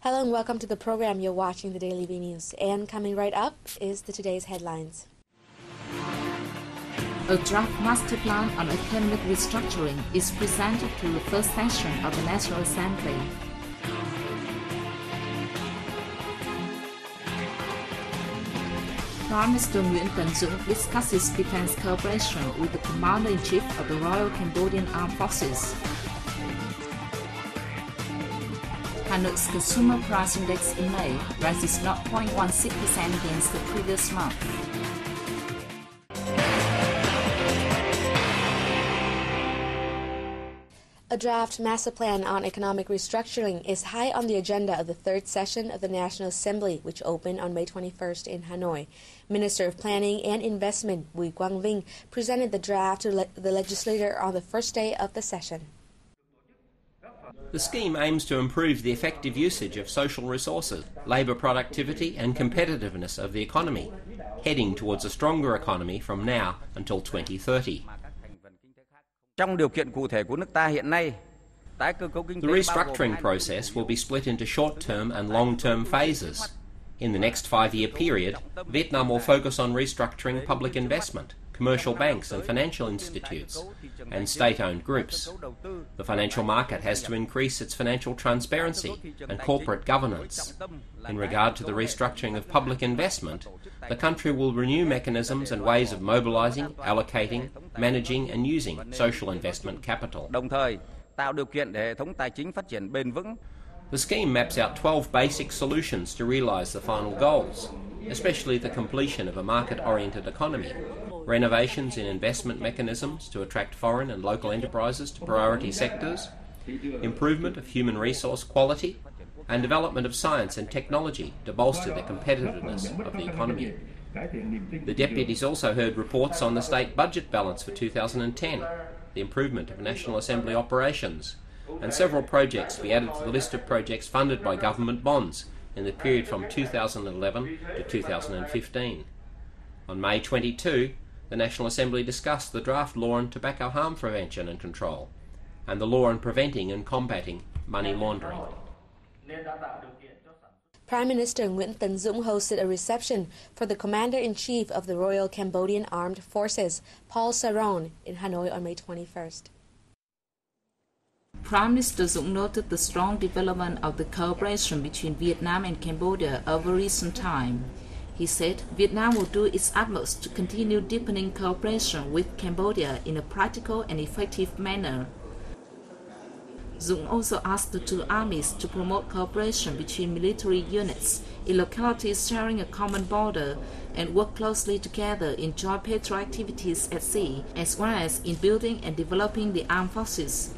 Hello and welcome to the program. You're watching the Daily V News. And coming right up is today's headlines. A draft master plan on economic restructuring is presented to the first session of the National Assembly. Prime Minister Nguyễn discusses defense cooperation with the Commander-in-Chief of the Royal Cambodian Armed Forces. Hanoi's Consumer Price Index in May rises 0.16% against the previous month. A draft master plan on economic restructuring is high on the agenda of the third session of the National Assembly, which opened on May 21st in Hanoi. Minister of Planning and Investment Bùi Quang Vinh presented the draft to the legislator on the first day of the session. The scheme aims to improve the effective usage of social resources, labour productivity and competitiveness of the economy, heading towards a stronger economy from now until 2030. The restructuring process will be split into short-term and long-term phases. In the next 5-year period, Vietnam will focus on restructuring public investment, commercial banks and financial institutes, and state-owned groups. The financial market has to increase its financial transparency and corporate governance. In regard to the restructuring of public investment, the country will renew mechanisms and ways of mobilising, allocating, managing and using social investment capital. The scheme maps out 12 basic solutions to realise the final goals, especially the completion of a market-oriented economy, renovations in investment mechanisms to attract foreign and local enterprises to priority sectors, improvement of human resource quality, and development of science and technology to bolster the competitiveness of the economy. The deputies also heard reports on the state budget balance for 2010, the improvement of National Assembly operations, and several projects to be added to the list of projects funded by government bonds in the period from 2011 to 2015. On May 22, the National Assembly discussed the draft law on tobacco harm prevention and control, and the law on preventing and combating money laundering. Prime Minister Nguyễn Tấn Dũng hosted a reception for the Commander-in-Chief of the Royal Cambodian Armed Forces, Paul Saron, in Hanoi on May 21st. Prime Minister Dũng noted the strong development of the cooperation between Vietnam and Cambodia over recent time. He said Vietnam will do its utmost to continue deepening cooperation with Cambodia in a practical and effective manner. Dũng also asked the two armies to promote cooperation between military units in localities sharing a common border and work closely together in joint patrol activities at sea, as well as in building and developing the armed forces.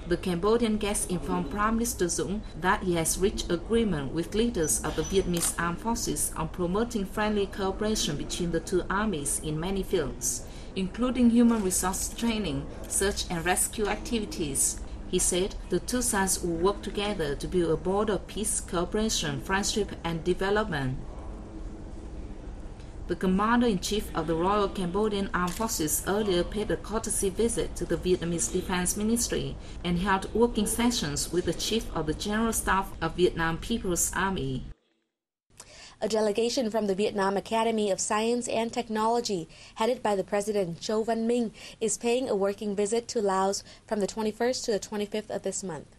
The Cambodian guest informed Prime Minister Dũng that he has reached agreement with leaders of the Vietnamese armed forces on promoting friendly cooperation between the two armies in many fields, including human resource training, search and rescue activities. He said the two sides will work together to build a border of peace, cooperation, friendship and development. The Commander-in-Chief of the Royal Cambodian Armed Forces earlier paid a courtesy visit to the Vietnamese Defense Ministry and held working sessions with the Chief of the General Staff of Vietnam People's Army. A delegation from the Vietnam Academy of Science and Technology, headed by the President Châu Văn Minh, is paying a working visit to Laos from the 21st to the 25th of this month.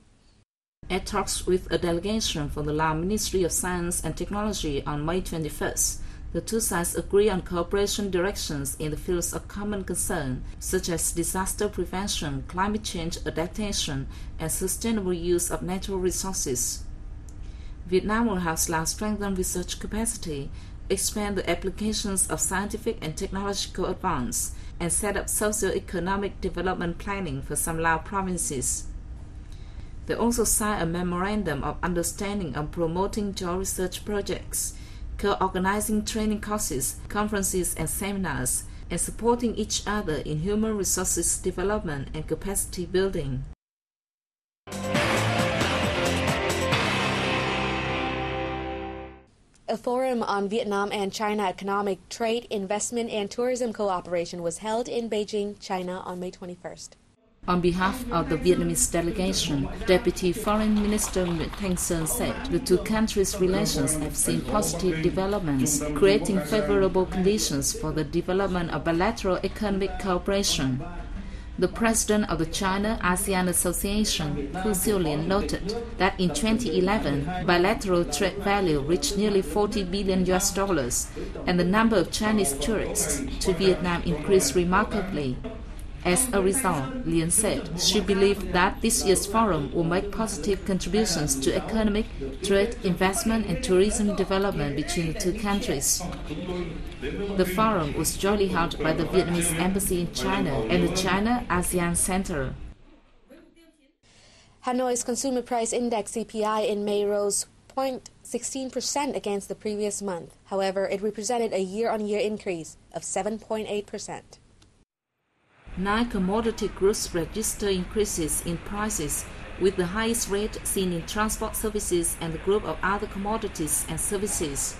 At talks with a delegation from the Lao Ministry of Science and Technology on May 21st, the two sides agree on cooperation directions in the fields of common concern, such as disaster prevention, climate change adaptation, and sustainable use of natural resources. Vietnam will help Laos strengthen research capacity, expand the applications of scientific and technological advance, and set up socio-economic development planning for some Lao provinces. They also signed a memorandum of understanding on promoting joint research projects, co-organizing training courses, conferences and seminars, and supporting each other in human resources development and capacity building. A forum on Vietnam and China economic trade, investment and tourism cooperation was held in Beijing, China on May 21st. On behalf of the Vietnamese delegation, Deputy Foreign Minister Thanh Sơn said the two countries' relations have seen positive developments, creating favorable conditions for the development of bilateral economic cooperation. The president of the China-ASEAN Association, Khu Xiaolin, noted that in 2011, bilateral trade value reached nearly $40 billion, and the number of Chinese tourists to Vietnam increased remarkably. As a result, Lien said she believed that this year's forum will make positive contributions to economic, trade, investment, and tourism development between the two countries. The forum was jointly held by the Vietnamese Embassy in China and the China-ASEAN Center. Hanoi's Consumer Price Index CPI in May rose 0.16% against the previous month. However, it represented a year-on-year increase of 7.8%. 9 commodity groups registered increases in prices, with the highest rate seen in transport services and the group of other commodities and services.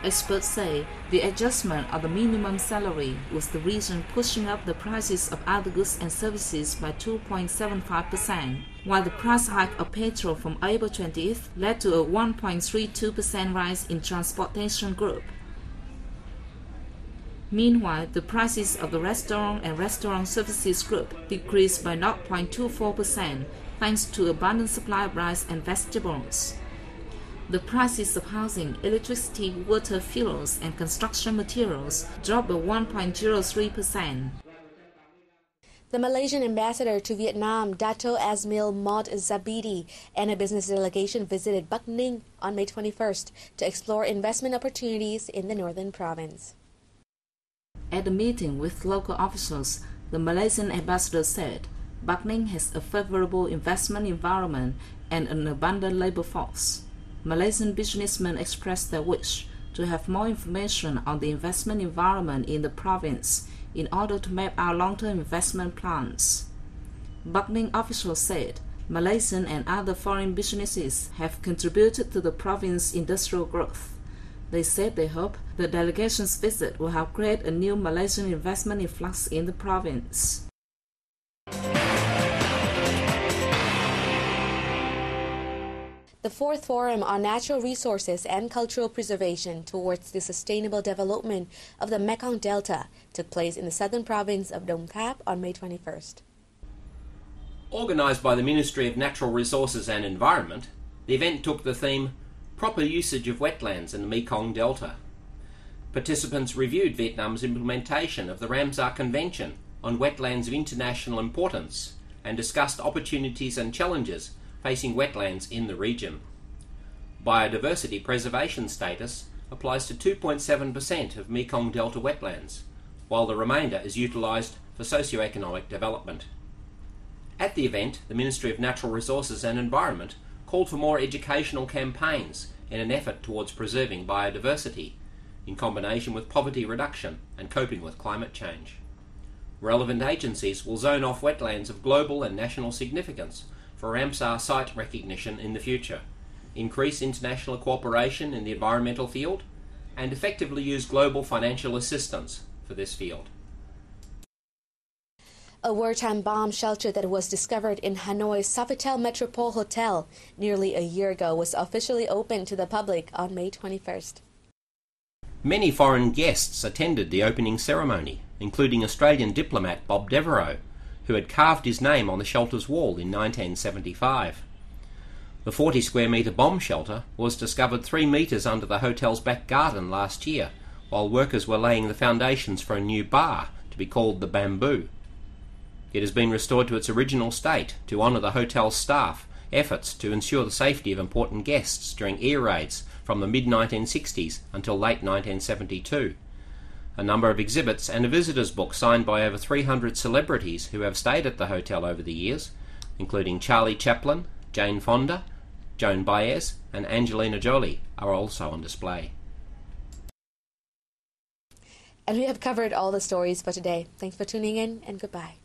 Experts say the adjustment of the minimum salary was the reason pushing up the prices of other goods and services by 2.75%, while the price hike of petrol from April 20th led to a 1.32% rise in transportation group. Meanwhile, the prices of the restaurant and restaurant services group decreased by 0.24% thanks to abundant supply of rice and vegetables. The prices of housing, electricity, water, fuels, and construction materials dropped by 1.03%. The Malaysian ambassador to Vietnam, Dato Asmil Maud Zabidi, and a business delegation visited Bắc Ninh on May 21st to explore investment opportunities in the northern province. At a meeting with local officials, the Malaysian ambassador said Bắc Ninh has a favorable investment environment and an abundant labor force. Malaysian businessmen expressed their wish to have more information on the investment environment in the province in order to map out long-term investment plans. Bắc Ninh officials said Malaysian and other foreign businesses have contributed to the province's industrial growth. They said they hope the delegation's visit will help create a new Malaysian investment influx in the province. The fourth Forum on Natural Resources and Cultural Preservation towards the Sustainable Development of the Mekong Delta took place in the southern province of Đồng Tháp on May 21st. Organised by the Ministry of Natural Resources and Environment, the event took the theme Proper Usage of Wetlands in the Mekong Delta. Participants reviewed Vietnam's implementation of the Ramsar Convention on Wetlands of International Importance and discussed opportunities and challenges facing wetlands in the region. Biodiversity preservation status applies to 2.7% of Mekong Delta wetlands, while the remainder is utilised for socio-economic development. At the event, the Ministry of Natural Resources and Environment called for more educational campaigns in an effort towards preserving biodiversity, in combination with poverty reduction and coping with climate change. Relevant agencies will zone off wetlands of global and national significance for Ramsar site recognition in the future, increase international cooperation in the environmental field, and effectively use global financial assistance for this field. A wartime bomb shelter that was discovered in Hanoi's Sofitel Metropole Hotel nearly a year ago was officially opened to the public on May 21st. Many foreign guests attended the opening ceremony, including Australian diplomat Bob Devereaux, who had carved his name on the shelter's wall in 1975. The 40-square-metre bomb shelter was discovered 3 metres under the hotel's back garden last year, while workers were laying the foundations for a new bar to be called the Bamboo. It has been restored to its original state to honour the hotel's staff efforts to ensure the safety of important guests during air raids from the mid-1960s until late 1972. A number of exhibits and a visitors book signed by over 300 celebrities who have stayed at the hotel over the years, including Charlie Chaplin, Jane Fonda, Joan Baez and Angelina Jolie, are also on display. And we have covered all the stories for today. Thanks for tuning in and goodbye.